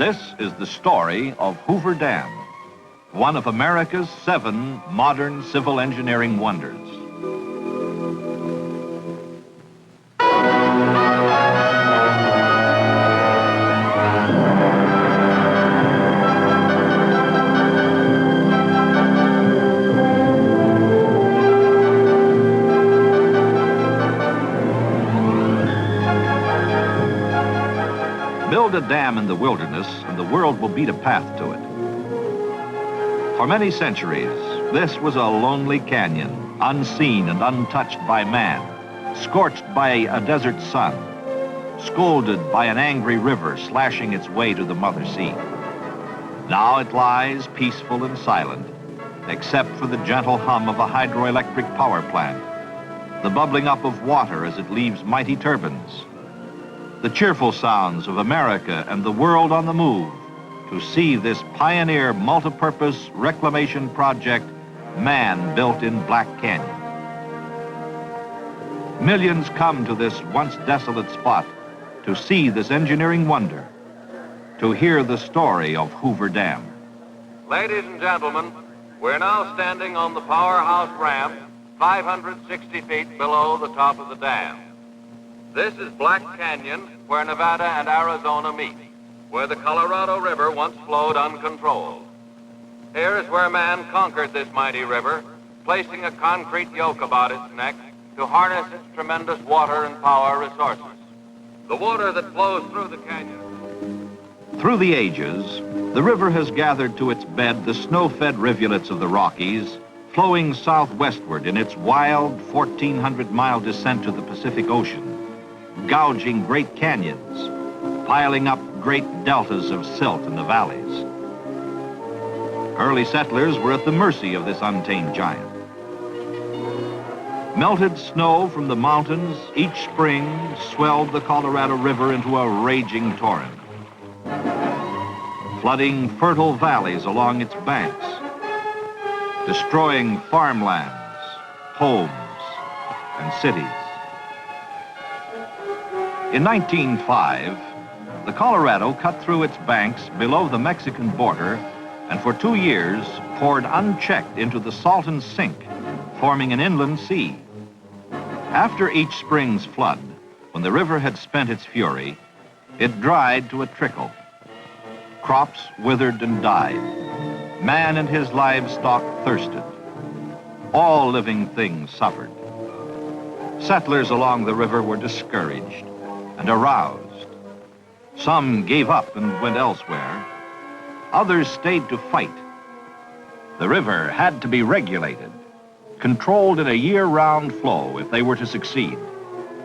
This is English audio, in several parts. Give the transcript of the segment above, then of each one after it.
This is the story of Hoover Dam, one of America's 7 modern civil engineering wonders. Build a dam in the wilderness and the world will beat a path to it. For many centuries, this was a lonely canyon, unseen and untouched by man, scorched by a desert sun, scolded by an angry river slashing its way to the mother sea. Now it lies peaceful and silent, except for the gentle hum of a hydroelectric power plant, the bubbling up of water as it leaves mighty turbines, the cheerful sounds of America and the world on the move to see this pioneer multipurpose reclamation project man built in Black Canyon. Millions come to this once desolate spot to see this engineering wonder, to hear the story of Hoover Dam. Ladies and gentlemen, we're now standing on the powerhouse ramp 560 feet below the top of the dam. This is Black Canyon, where Nevada and Arizona meet, where the Colorado River once flowed uncontrolled. Here is where man conquered this mighty river, placing a concrete yoke about its neck to harness its tremendous water and power resources. The water that flows through the canyon. Through the ages, the river has gathered to its bed the snow-fed rivulets of the Rockies, flowing southwestward in its wild 1,400-mile descent to the Pacific Ocean, gouging great canyons, piling up great deltas of silt in the valleys. Early settlers were at the mercy of this untamed giant. Melted snow from the mountains each spring swelled the Colorado River into a raging torrent, flooding fertile valleys along its banks, destroying farmlands, homes, and cities. In 1905, the Colorado cut through its banks below the Mexican border and for 2 years poured unchecked into the Salton Sink, forming an inland sea. After each spring's flood, when the river had spent its fury, it dried to a trickle. Crops withered and died. Man and his livestock thirsted. All living things suffered. Settlers along the river were discouraged and aroused. Some gave up and went elsewhere. Others stayed to fight. The river had to be regulated, controlled in a year-round flow if they were to succeed.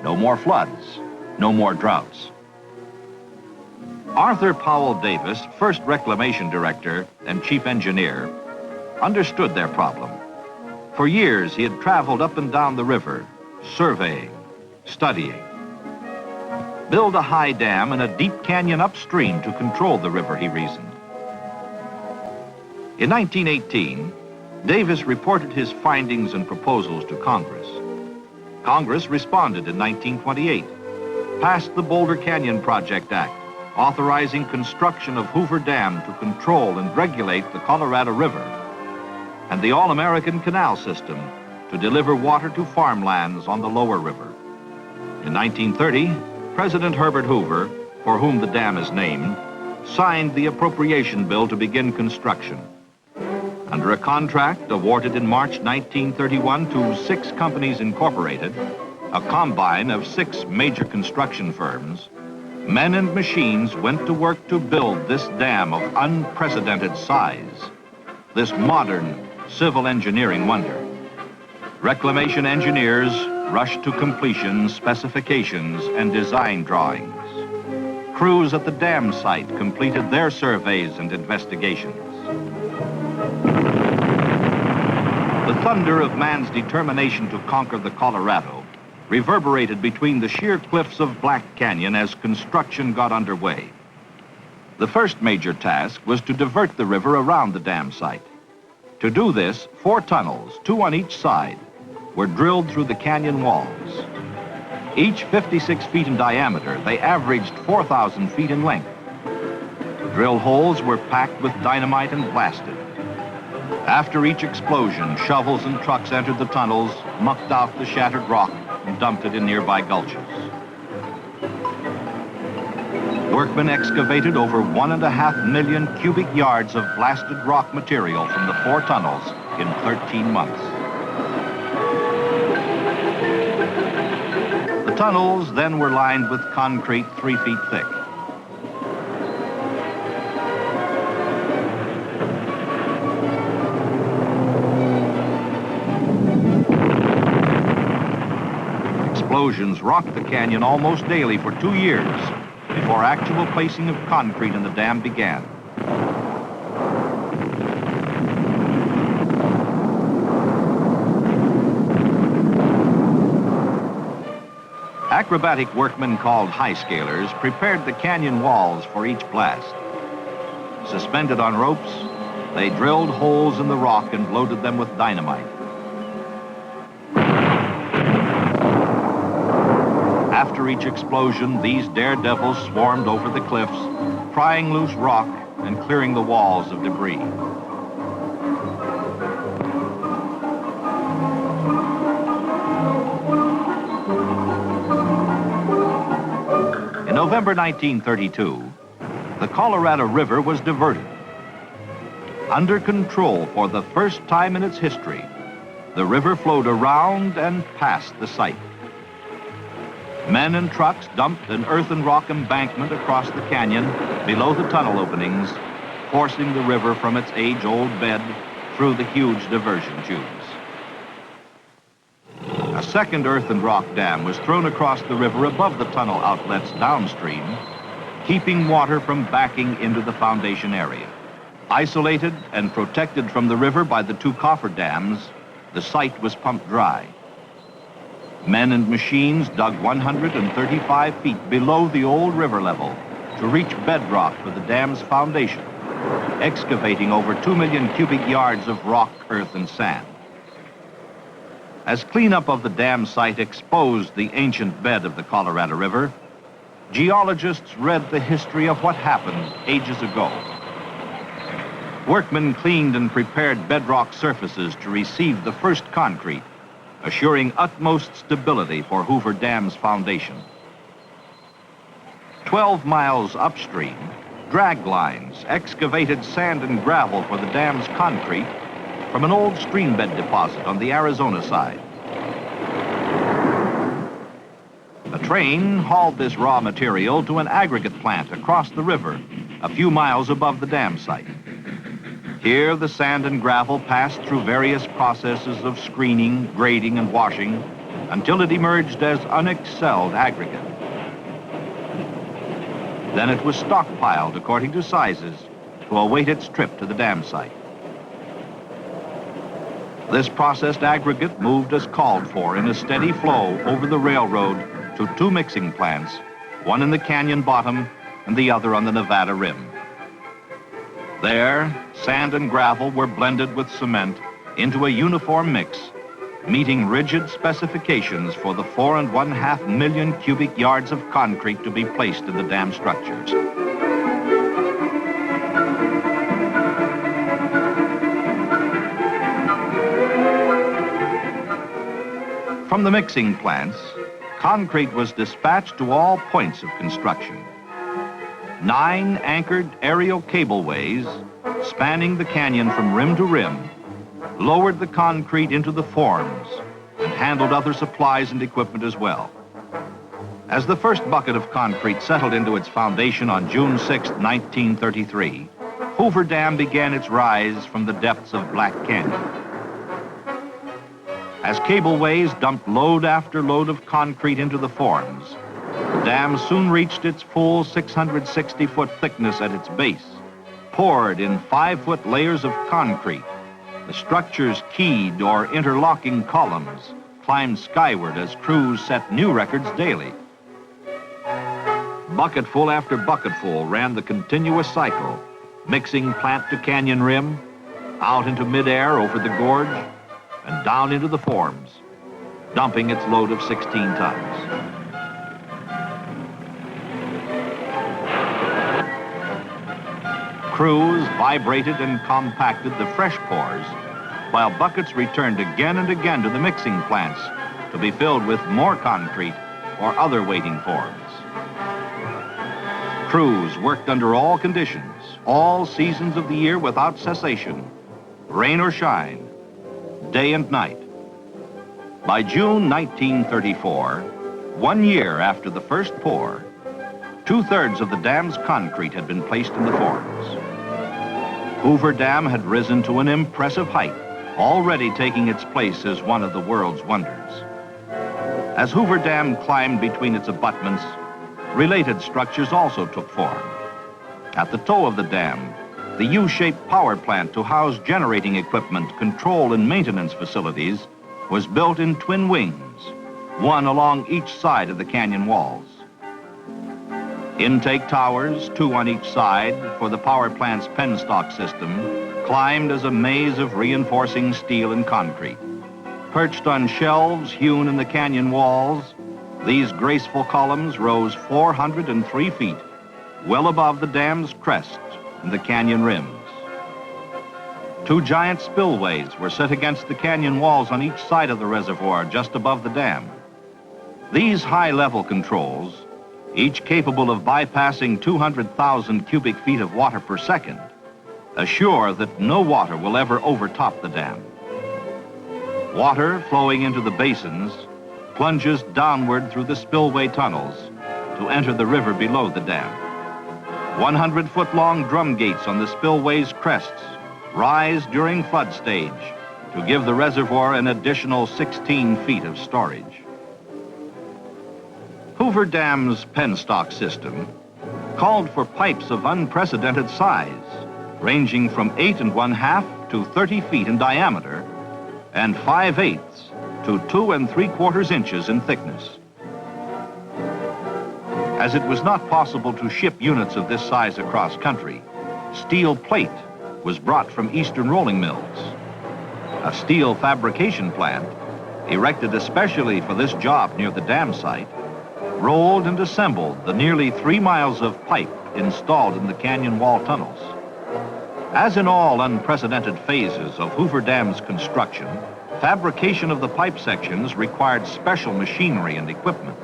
No more floods, no more droughts. Arthur Powell Davis, first reclamation director and chief engineer, understood their problem. For years, he had traveled up and down the river, surveying, studying. Build a high dam in a deep canyon upstream to control the river, he reasoned. In 1918, Davis reported his findings and proposals to Congress. Congress responded in 1928, passed the Boulder Canyon Project Act, authorizing construction of Hoover Dam to control and regulate the Colorado River, and the All-American Canal System to deliver water to farmlands on the lower river. In 1930, President Herbert Hoover, for whom the dam is named, signed the appropriation bill to begin construction. Under a contract awarded in March 1931 to 6 companies incorporated, a combine of 6 major construction firms, men and machines went to work to build this dam of unprecedented size, this modern civil engineering wonder. Reclamation engineers rushed to completion specifications and design drawings. Crews at the dam site completed their surveys and investigations. The thunder of man's determination to conquer the Colorado reverberated between the sheer cliffs of Black Canyon as construction got underway. The first major task was to divert the river around the dam site. To do this, 4 tunnels, 2 on each side, were drilled through the canyon walls. Each 56 feet in diameter, they averaged 4,000 feet in length. drill holes were packed with dynamite and blasted. After each explosion, shovels and trucks entered the tunnels, mucked out the shattered rock, and dumped it in nearby gulches. Workmen excavated over 1.5 million cubic yards of blasted rock material from the 4 tunnels in 13 months. The tunnels then were lined with concrete 3 feet thick. Explosions rocked the canyon almost daily for 2 years before actual placing of concrete in the dam began. Acrobatic workmen called high-scalers prepared the canyon walls for each blast. Suspended on ropes, they drilled holes in the rock and loaded them with dynamite. After each explosion, these daredevils swarmed over the cliffs, prying loose rock and clearing the walls of debris. In November 1932, the Colorado River was diverted. Under control for the first time in its history, the river flowed around and past the site. Men and trucks dumped an earth and rock embankment across the canyon below the tunnel openings, forcing the river from its age-old bed through the huge diversion tubes. A second earth and rock dam was thrown across the river above the tunnel outlets downstream, keeping water from backing into the foundation area. Isolated and protected from the river by the 2 coffer dams, the site was pumped dry. Men and machines dug 135 feet below the old river level to reach bedrock for the dam's foundation, excavating over 2 million cubic yards of rock, earth, and sand. As cleanup of the dam site exposed the ancient bed of the Colorado River, geologists read the history of what happened ages ago. Workmen cleaned and prepared bedrock surfaces to receive the first concrete, assuring utmost stability for Hoover Dam's foundation. 12 miles upstream, drag lines excavated sand and gravel for the dam's concrete from an old streambed deposit on the Arizona side. A train hauled this raw material to an aggregate plant across the river, a few miles above the dam site. Here, the sand and gravel passed through various processes of screening, grading, and washing until it emerged as unexcelled aggregate. Then it was stockpiled according to sizes to await its trip to the dam site. This processed aggregate moved as called for in a steady flow over the railroad to 2 mixing plants, one in the canyon bottom and the other on the Nevada rim. There, sand and gravel were blended with cement into a uniform mix, meeting rigid specifications for the 4.5 million cubic yards of concrete to be placed in the dam structures. From the mixing plants, concrete was dispatched to all points of construction. 9 anchored aerial cableways spanning the canyon from rim to rim lowered the concrete into the forms and handled other supplies and equipment as well. As the first bucket of concrete settled into its foundation on June 6, 1933, Hoover Dam began its rise from the depths of Black Canyon. As cableways dumped load after load of concrete into the forms, the dam soon reached its full 660-foot thickness at its base. Poured in 5-foot layers of concrete, the structure's keyed or interlocking columns climbed skyward as crews set new records daily. Bucketful after bucketful ran the continuous cycle, mixing plant to canyon rim, out into midair over the gorge, and down into the forms, dumping its load of 16 tons. Crews vibrated and compacted the fresh pours, while buckets returned again and again to the mixing plants to be filled with more concrete or other waiting forms. Crews worked under all conditions, all seasons of the year without cessation, rain or shine, day and night. By June 1934, 1 year after the first pour, 2/3 of the dam's concrete had been placed in the forms. Hoover Dam had risen to an impressive height, already taking its place as one of the world's wonders. As Hoover Dam climbed between its abutments, related structures also took form. At the toe of the dam, the U-shaped power plant to house generating equipment, control, and maintenance facilities was built in twin wings, one along each side of the canyon walls. Intake towers, 2 on each side, for the power plant's penstock system, climbed as a maze of reinforcing steel and concrete. Perched on shelves hewn in the canyon walls, these graceful columns rose 403 feet, well above the dam's crest and the canyon rims. 2 giant spillways were set against the canyon walls on each side of the reservoir just above the dam. These high-level controls, each capable of bypassing 200,000 cubic feet of water per second, assure that no water will ever overtop the dam. Water flowing into the basins plunges downward through the spillway tunnels to enter the river below the dam. 100-foot-long drum gates on the spillway's crests rise during flood stage to give the reservoir an additional 16 feet of storage. Hoover Dam's penstock system called for pipes of unprecedented size, ranging from 8 1/2 to 30 feet in diameter and 5/8 to 2 3/4 inches in thickness. As it was not possible to ship units of this size across country, steel plate was brought from eastern rolling mills. A steel fabrication plant, erected especially for this job near the dam site, rolled and assembled the nearly 3 miles of pipe installed in the canyon wall tunnels. As in all unprecedented phases of Hoover Dam's construction, fabrication of the pipe sections required special machinery and equipment.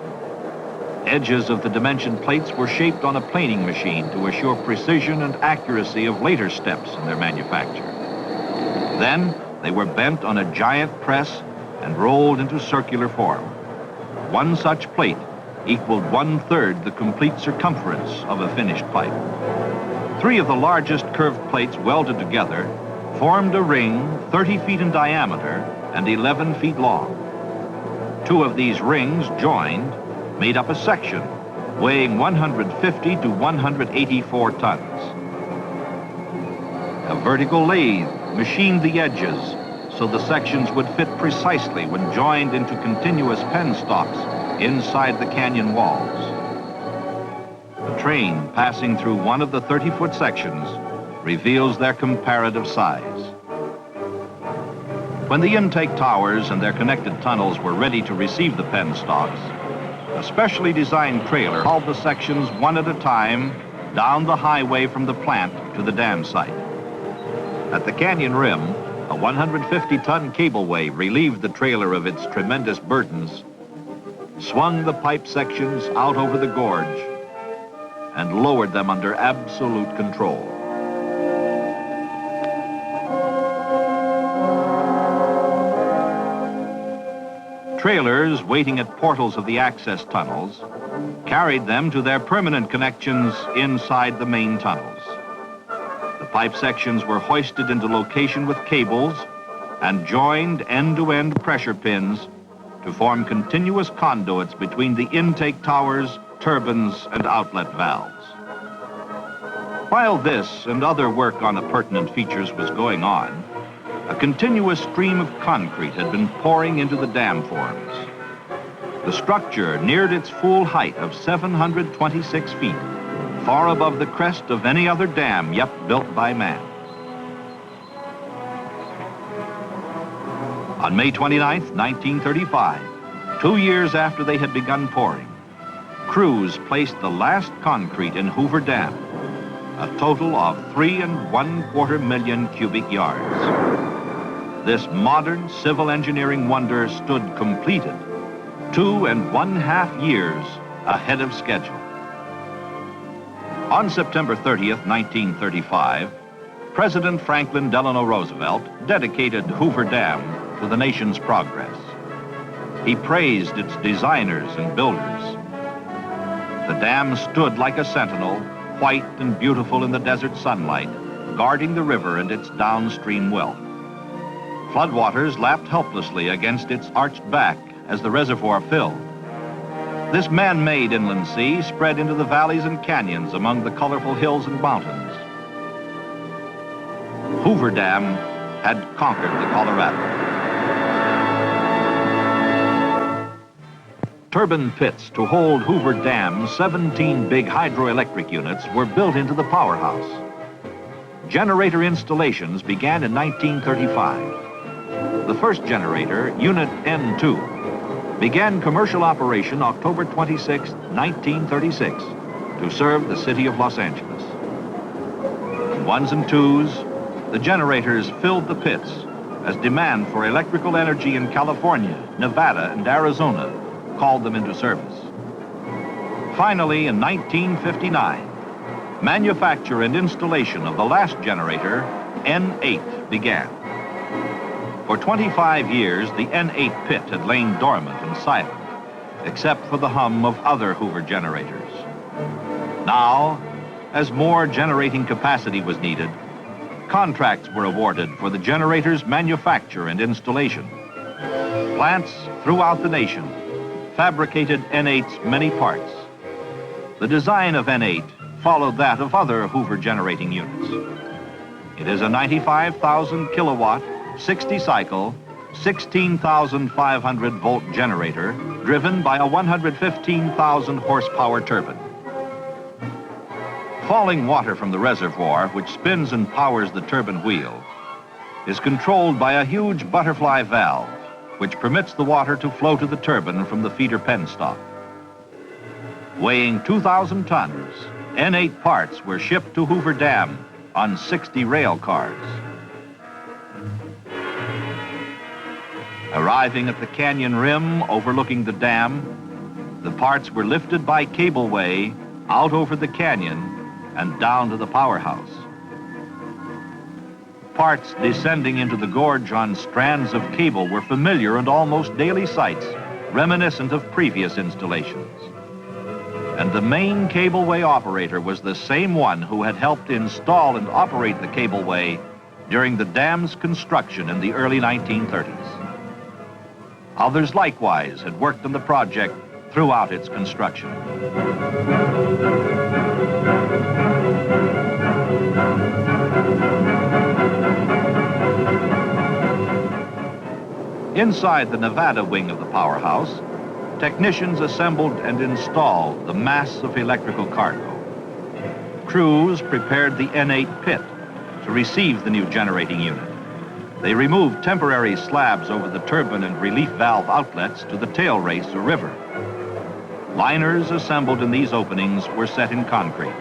Edges of the dimension plates were shaped on a planing machine to assure precision and accuracy of later steps in their manufacture. Then they were bent on a giant press and rolled into circular form. One such plate equaled 1/3 the complete circumference of a finished pipe. 3 of the largest curved plates welded together formed a ring 30 feet in diameter and 11 feet long. 2 of these rings joined made up a section weighing 150 to 184 tons. A vertical lathe machined the edges so the sections would fit precisely when joined into continuous penstocks inside the canyon walls. A train passing through one of the 30-foot sections reveals their comparative size. When the intake towers and their connected tunnels were ready to receive the penstocks, a specially designed trailer hauled the sections one at a time down the highway from the plant to the dam site. At the canyon rim, a 150-ton cableway relieved the trailer of its tremendous burdens, swung the pipe sections out over the gorge, and lowered them under absolute control. Trailers waiting at portals of the access tunnels carried them to their permanent connections inside the main tunnels. The pipe sections were hoisted into location with cables and joined end-to-end pressure pins to form continuous conduits between the intake towers, turbines, and outlet valves. While this and other work on appurtenant features was going on, a continuous stream of concrete had been pouring into the dam forms. The structure neared its full height of 726 feet, far above the crest of any other dam yet built by man. On May 29, 1935, 2 years after they had begun pouring, crews placed the last concrete in Hoover Dam, a total of 3¼ million cubic yards. This modern civil engineering wonder stood completed 2½ years ahead of schedule. On September 30th, 1935, President Franklin Delano Roosevelt dedicated Hoover Dam to the nation's progress. He praised its designers and builders. The dam stood like a sentinel, white and beautiful in the desert sunlight, guarding the river and its downstream wealth. Floodwaters lapped helplessly against its arched back as the reservoir filled. This man-made inland sea spread into the valleys and canyons among the colorful hills and mountains. Hoover Dam had conquered the Colorado. Turbine pits to hold Hoover Dam's 17 big hydroelectric units were built into the powerhouse. Generator installations began in 1935. The first generator, Unit N2, began commercial operation October 26, 1936, to serve the city of Los Angeles. In ones and twos, the generators filled the pits as demand for electrical energy in California, Nevada, and Arizona called them into service. Finally, in 1959, manufacture and installation of the last generator, N8, began. For 25 years, the N8 pit had lain dormant and silent, except for the hum of other Hoover generators. Now, as more generating capacity was needed, contracts were awarded for the generator's manufacture and installation. Plants throughout the nation fabricated N8's many parts. The design of N8 followed that of other Hoover generating units. It is a 95,000 kilowatt, 60-cycle, 16,500 volt generator driven by a 115,000 horsepower turbine. Falling water from the reservoir, which spins and powers the turbine wheel, is controlled by a huge butterfly valve, which permits the water to flow to the turbine from the feeder penstock. Weighing 2,000 tons, N8 parts were shipped to Hoover Dam on 60 rail cars. Arriving at the canyon rim overlooking the dam, the parts were lifted by cableway out over the canyon and down to the powerhouse. Parts descending into the gorge on strands of cable were familiar and almost daily sights, reminiscent of previous installations. And the main cableway operator was the same one who had helped install and operate the cableway during the dam's construction in the early 1930s. Others likewise had worked on the project throughout its construction. Inside the Nevada wing of the powerhouse, technicians assembled and installed the mass of electrical cargo. Crews prepared the N8 pit to receive the new generating unit. They removed temporary slabs over the turbine and relief valve outlets to the tail race or river. Liners assembled in these openings were set in concrete.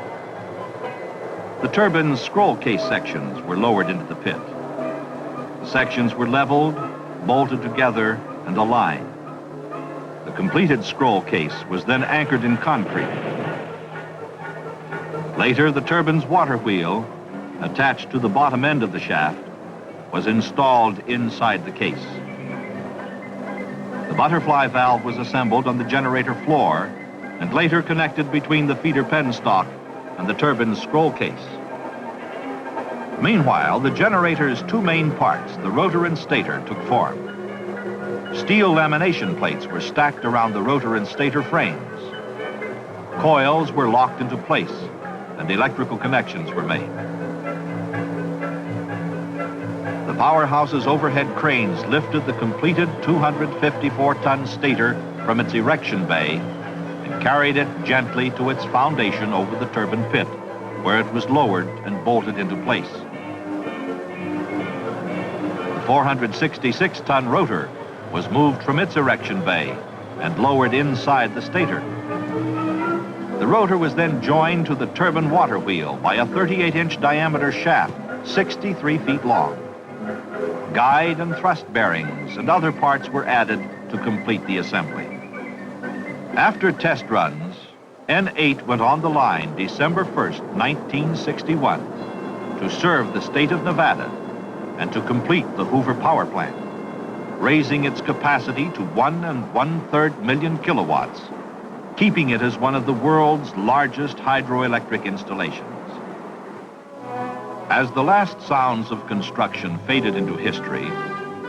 The turbine's scroll case sections were lowered into the pit. The sections were leveled, bolted together, and aligned. The completed scroll case was then anchored in concrete. Later, the turbine's water wheel, attached to the bottom end of the shaft, was installed inside the case. The butterfly valve was assembled on the generator floor and later connected between the feeder penstock and the turbine's scroll case. Meanwhile, the generator's two main parts, the rotor and stator, took form. Steel lamination plates were stacked around the rotor and stator frames. Coils were locked into place and electrical connections were made. The powerhouse's overhead cranes lifted the completed 254-ton stator from its erection bay and carried it gently to its foundation over the turbine pit, where it was lowered and bolted into place. The 466-ton rotor was moved from its erection bay and lowered inside the stator. The rotor was then joined to the turbine water wheel by a 38-inch diameter shaft, 63 feet long. Guide and thrust bearings and other parts were added to complete the assembly. After test runs, N8 went on the line December 1st, 1961, to serve the state of Nevada and to complete the Hoover power plant, raising its capacity to 1 1/3 million kilowatts, keeping it as one of the world's largest hydroelectric installations. As the last sounds of construction faded into history,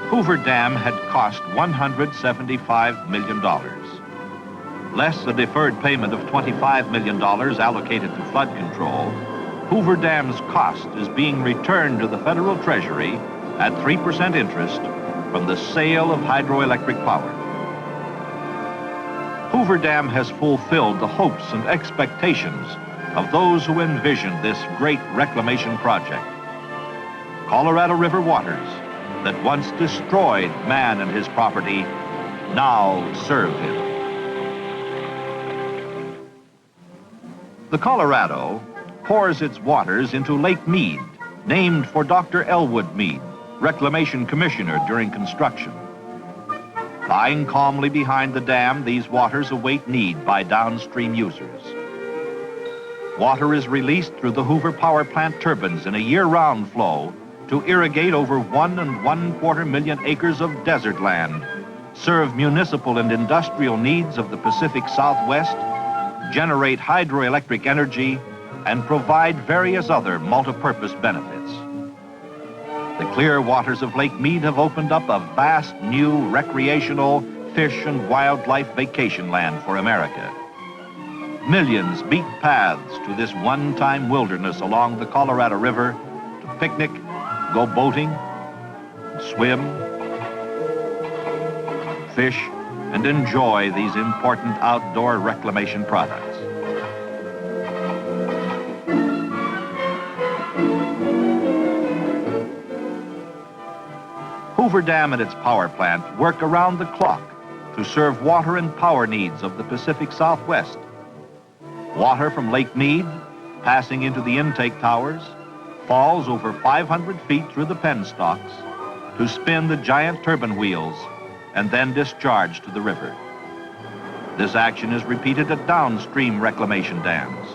Hoover Dam had cost $175 million. Less a deferred payment of $25 million allocated to flood control, Hoover Dam's cost is being returned to the federal treasury at 3% interest from the sale of hydroelectric power. Hoover Dam has fulfilled the hopes and expectations of those who envisioned this great reclamation project. Colorado River waters that once destroyed man and his property now serve him. The Colorado pours its waters into Lake Mead, named for Dr. Elwood Mead, Reclamation Commissioner during construction. Lying calmly behind the dam, these waters await need by downstream users. Water is released through the Hoover power plant turbines in a year-round flow to irrigate over 1 1/4 million acres of desert land, serve municipal and industrial needs of the Pacific Southwest, generate hydroelectric energy, and provide various other multi-purpose benefits. The clear waters of Lake Mead have opened up a vast new recreational fish and wildlife vacation land for America. Millions beat paths to this one-time wilderness along the Colorado River to picnic, go boating, swim, fish, and enjoy these important outdoor reclamation products. Hoover Dam and its power plant work around the clock to serve water and power needs of the Pacific Southwest. Water from Lake Mead, passing into the intake towers, falls over 500 feet through the penstocks to spin the giant turbine wheels and then discharged to the river. This action is repeated at downstream reclamation dams.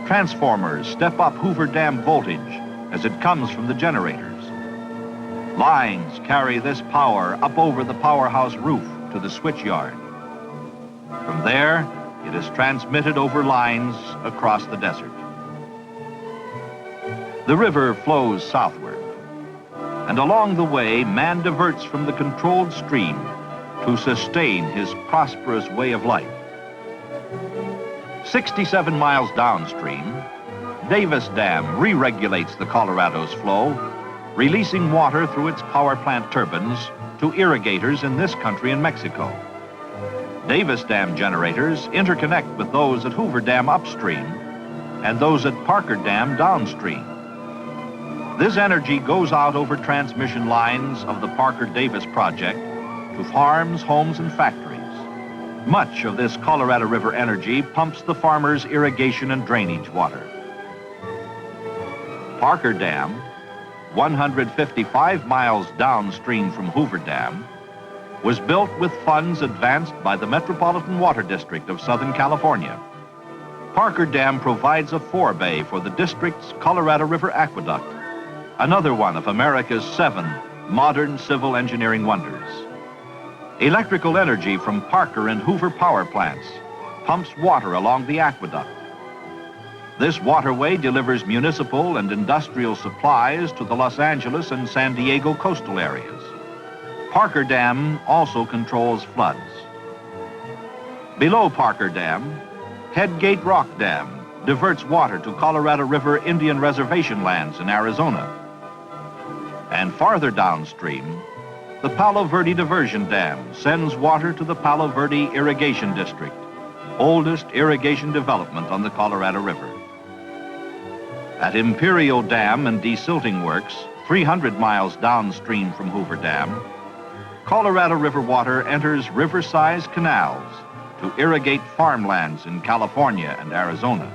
Transformers step up Hoover Dam voltage as it comes from the generators. Lines carry this power up over the powerhouse roof to the switch yard. From there, it is transmitted over lines across the desert. The river flows southward, and along the way, man diverts from the controlled stream to sustain his prosperous way of life. 67 miles downstream, Davis Dam re-regulates the Colorado's flow, releasing water through its power plant turbines to irrigators in this country and Mexico. Davis Dam generators interconnect with those at Hoover Dam upstream and those at Parker Dam downstream. This energy goes out over transmission lines of the Parker-Davis project to farms, homes, and factories. Much of this Colorado River energy pumps the farmers' irrigation and drainage water. Parker Dam, 155 miles downstream from Hoover Dam, was built with funds advanced by the Metropolitan Water District of Southern California. Parker Dam provides a forebay for the district's Colorado River Aqueduct, another one of America's 7 modern civil engineering wonders. Electrical energy from Parker and Hoover power plants pumps water along the aqueduct. This waterway delivers municipal and industrial supplies to the Los Angeles and San Diego coastal areas. Parker Dam also controls floods. Below Parker Dam, Headgate Rock Dam diverts water to Colorado River Indian Reservation lands in Arizona. And farther downstream, the Palo Verde Diversion Dam sends water to the Palo Verde Irrigation District, oldest irrigation development on the Colorado River. At Imperial Dam and Desilting Works, 300 miles downstream from Hoover Dam, Colorado River water enters river-sized canals to irrigate farmlands in California and Arizona.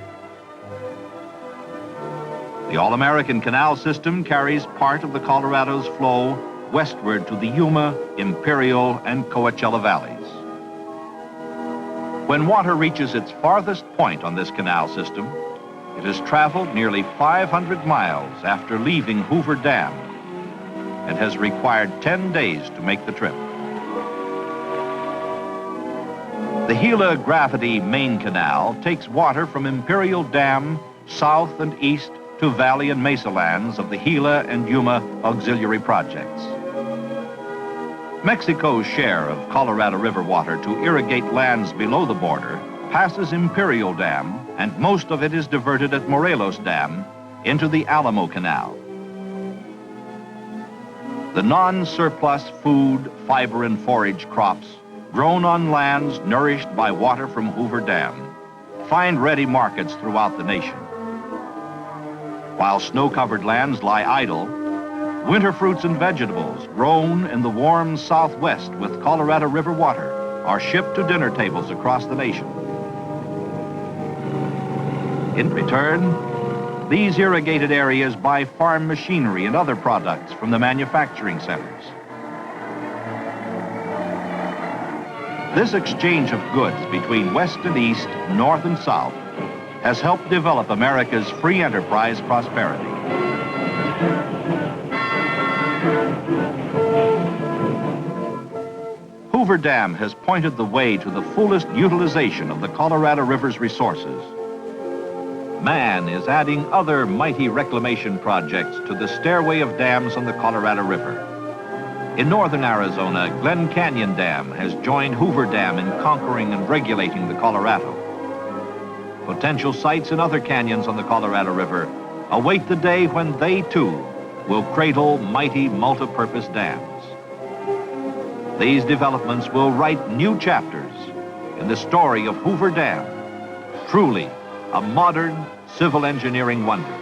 The All-American Canal System carries part of the Colorado's flow westward to the Yuma, Imperial, and Coachella valleys. When water reaches its farthest point on this canal system, it has traveled nearly 500 miles after leaving Hoover Dam and has required 10 days to make the trip. The Gila Gravity Main Canal takes water from Imperial Dam south and east to valley and mesa lands of the Gila and Yuma auxiliary projects. Mexico's share of Colorado River water to irrigate lands below the border passes Imperial Dam, and most of it is diverted at Morelos Dam into the Alamo Canal. The non-surplus food, fiber, and forage crops grown on lands nourished by water from Hoover Dam find ready markets throughout the nation. While snow-covered lands lie idle, winter fruits and vegetables grown in the warm Southwest with Colorado River water are shipped to dinner tables across the nation. In return, these irrigated areas buy farm machinery and other products from the manufacturing centers. This exchange of goods between West and East, North and South, has helped develop America's free enterprise prosperity. Hoover Dam has pointed the way to the fullest utilization of the Colorado River's resources. Man is adding other mighty reclamation projects to the stairway of dams on the Colorado River. In northern Arizona, Glen Canyon Dam has joined Hoover Dam in conquering and regulating the Colorado. Potential sites in other canyons on the Colorado River await the day when they, too, will cradle mighty multi-purpose dams. These developments will write new chapters in the story of Hoover Dam, truly a modern civil engineering wonder.